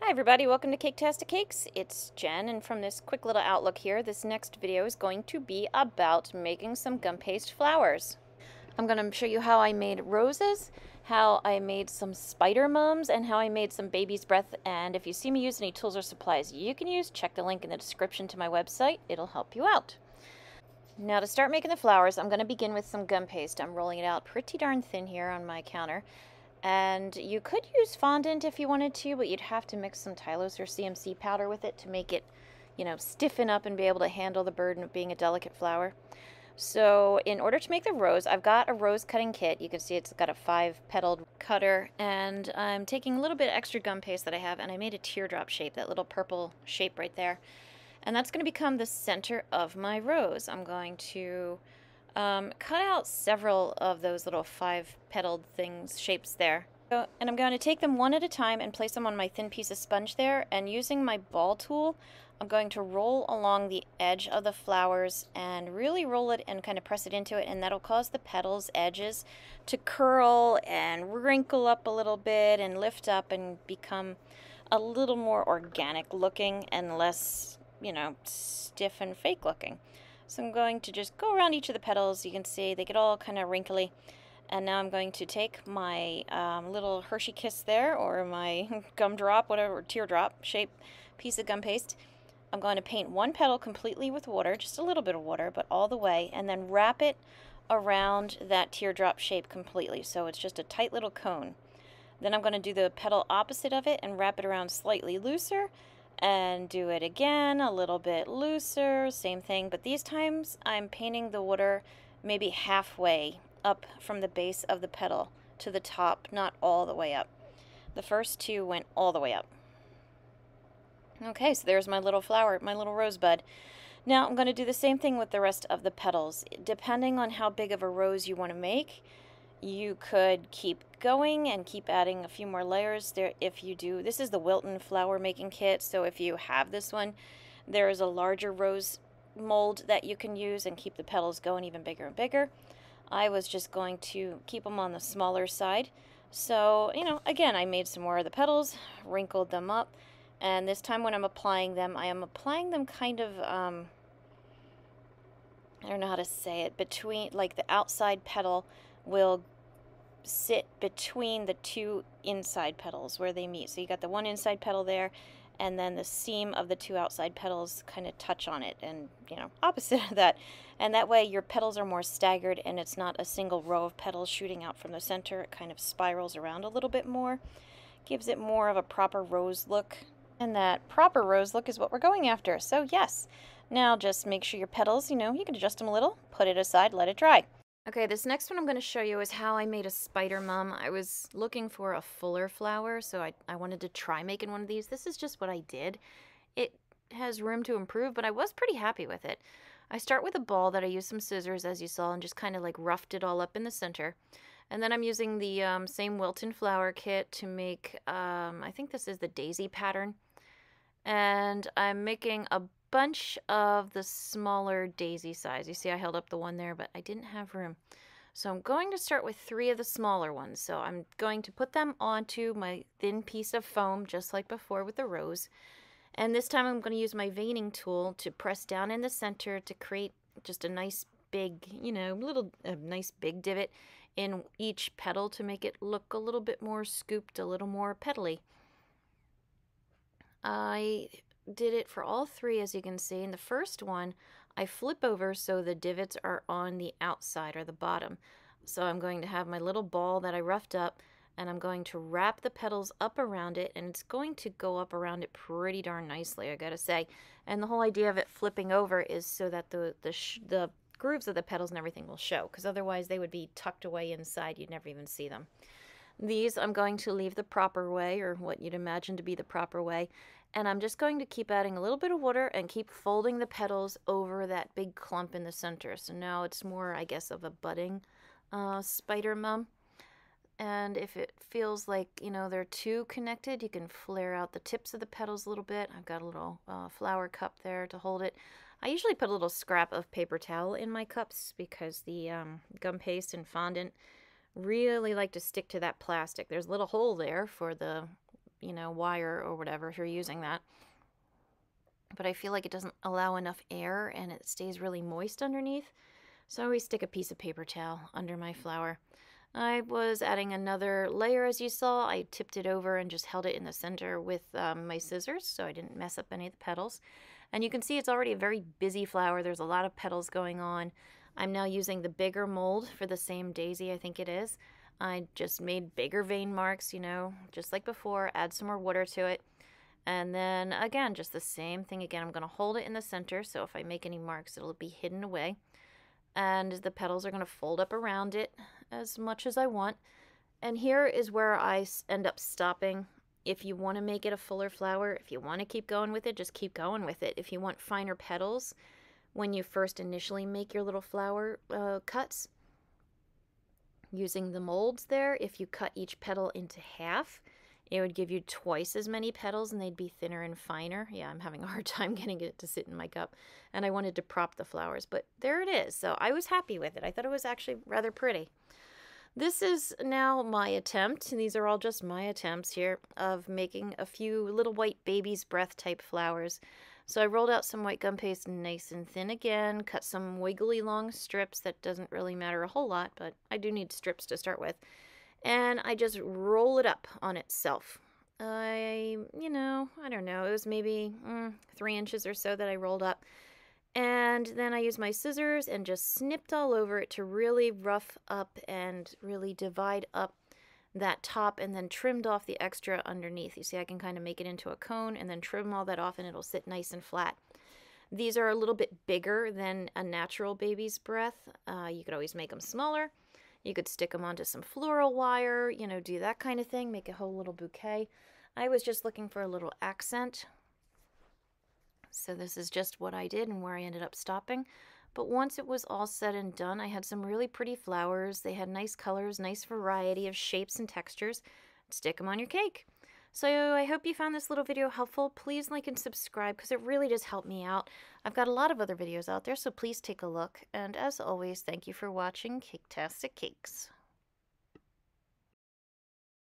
Hi everybody, welcome to Caketastic Cakes. It's Jen, and from this quick little outlook here, this next video is going to be about making some gum paste flowers. I'm going to show you how I made roses, how I made some spider mums, and how I made some baby's breath. And if you see me use any tools or supplies you can use, check the link in the description to my website. It'll help you out. Now to start making the flowers, I'm going to begin with some gum paste. I'm rolling it out pretty darn thin here on my counter. And you could use fondant if you wanted to, but you'd have to mix some Tylose or CMC powder with it to make it, stiffen up and be able to handle the burden of being a delicate flower. So in order to make the rose, I've got a rose cutting kit. You can see it's got a 5-petaled cutter, and I'm taking a little bit extra gum paste that I have, and I made a teardrop shape, that little purple shape right there. And that's going to become the center of my rose. I'm going to cut out several of those little 5-petaled shapes there. And I'm going to take them one at a time and place them on my thin piece of sponge there, and using my ball tool, I'm going to roll along the edge of the flowers and really roll it and kind of press it into it, and that'll cause the petals edges to curl and wrinkle up a little bit and lift up and become a little more organic looking and less, stiff and fake looking. So I'm going to just go around each of the petals. You can see they get all kind of wrinkly. And now I'm going to take my little Hershey Kiss there, or my gumdrop, whatever, teardrop shape piece of gum paste. I'm going to paint one petal completely with water, just a little bit of water, but all the way, and then wrap it around that teardrop shape completely, so it's just a tight little cone. Then I'm going to do the petal opposite of it and wrap it around slightly looser, and do it again a little bit looser, same thing, but these times I'm painting the water maybe halfway up from the base of the petal to the top, not all the way up. The first two went all the way up. Okay, so there's my little flower, my little rosebud. Now I'm going to do the same thing with the rest of the petals. Depending on how big of a rose you want to make, you could keep going and keep adding a few more layers there. If you do, this is the Wilton flower making kit, so if you have this one, there is a larger rose mold that you can use and keep the petals going even bigger and bigger. I was just going to keep them on the smaller side. So, again, I made some more of the petals, wrinkled them up, and this time when I'm applying them, I am applying them kind of, I don't know how to say it, between, like the outside petal will sit between the two inside petals where they meet. So you got the one inside petal there, and then the seam of the two outside petals kind of touch on it, and opposite of that. And that way your petals are more staggered, and it's not a single row of petals shooting out from the center. It kind of spirals around a little bit more, gives it more of a proper rose look. And that proper rose look is what we're going after. So yes, now just make sure your petals, you can adjust them a little, put it aside, let it dry. Okay, this next one I'm going to show you is how I made a spider mum. I was looking for a fuller flower, so I wanted to try making one of these. This is just what I did. It has room to improve, but I was pretty happy with it. I start with a ball that I used some scissors, as you saw, and just kind of like roughed it all up in the center. And then I'm using the same Wilton flower kit to make, I think this is the daisy pattern. And I'm making a bunch of the smaller daisy size. You see I held up the one there, but I didn't have room. So I'm going to start with 3 of the smaller ones. So I'm going to put them onto my thin piece of foam, just like before with the rose. And this time I'm going to use my veining tool to press down in the center to create just a nice big, nice big divot in each petal to make it look a little bit more scooped, a little more petally. I did it for all 3, as you can see. In the first one, I flip over so the divots are on the outside or the bottom. So I'm going to have my little ball that I roughed up, and I'm going to wrap the petals up around it, and it's going to go up around it pretty darn nicely, I gotta say. And the whole idea of it flipping over is so that the grooves of the petals and everything will show, because otherwise they would be tucked away inside. You'd never even see them. These I'm going to leave the proper way, or what you'd imagine to be the proper way, and I'm just going to keep adding a little bit of water and keep folding the petals over that big clump in the center. So now it's more, I guess, of a budding spider mum. And if it feels like, they're too connected, you can flare out the tips of the petals a little bit. I've got a little flower cup there to hold it. I usually put a little scrap of paper towel in my cups because the gum paste and fondant really like to stick to that plastic. There's a little hole there for the you know, wire or whatever if you're using that. But I feel like it doesn't allow enough air and it stays really moist underneath. So I always stick a piece of paper towel under my flower. I was adding another layer, as you saw. I tipped it over and just held it in the center with my scissors so I didn't mess up any of the petals. And you can see it's already a very busy flower. There's a lot of petals going on. I'm now using the bigger mold for the same daisy, I think it is. I just made bigger vein marks, you know, just like before, add some more water to it. And then again, just the same thing again. I'm going to hold it in the center, so if I make any marks, it'll be hidden away. And the petals are going to fold up around it as much as I want. And here is where I end up stopping. If you want to make it a fuller flower, if you want to keep going with it, just keep going with it. If you want finer petals, when you first initially make your little flower cuts, using the molds there, if you cut each petal into half, it would give you twice as many petals and they'd be thinner and finer. Yeah, I'm having a hard time getting it to sit in my cup. And I wanted to prop the flowers, but there it is. So I was happy with it. I thought it was actually rather pretty. This is now my attempt, and these are all just my attempts here, of making a few little white baby's breath type flowers. So I rolled out some white gum paste nice and thin again, cut some wiggly long strips. That doesn't really matter a whole lot, but I do need strips to start with. And I just roll it up on itself. I don't know, it was maybe 3 inches or so that I rolled up. And then I used my scissors and just snipped all over it to really rough up and really divide up that top, and then trimmed off the extra underneath. You see, I can kind of make it into a cone and then trim all that off and it'll sit nice and flat. These are a little bit bigger than a natural baby's breath. You could always make them smaller. You could stick them onto some floral wire, you know, do that kind of thing, make a whole little bouquet. I was just looking for a little accent. So this is just what I did and where I ended up stopping. But once it was all said and done, I had some really pretty flowers. They had nice colors, nice variety of shapes and textures. Stick them on your cake. So I hope you found this little video helpful. Please like and subscribe because it really does help me out. I've got a lot of other videos out there, so please take a look. And as always, thank you for watching Caketastic Cakes.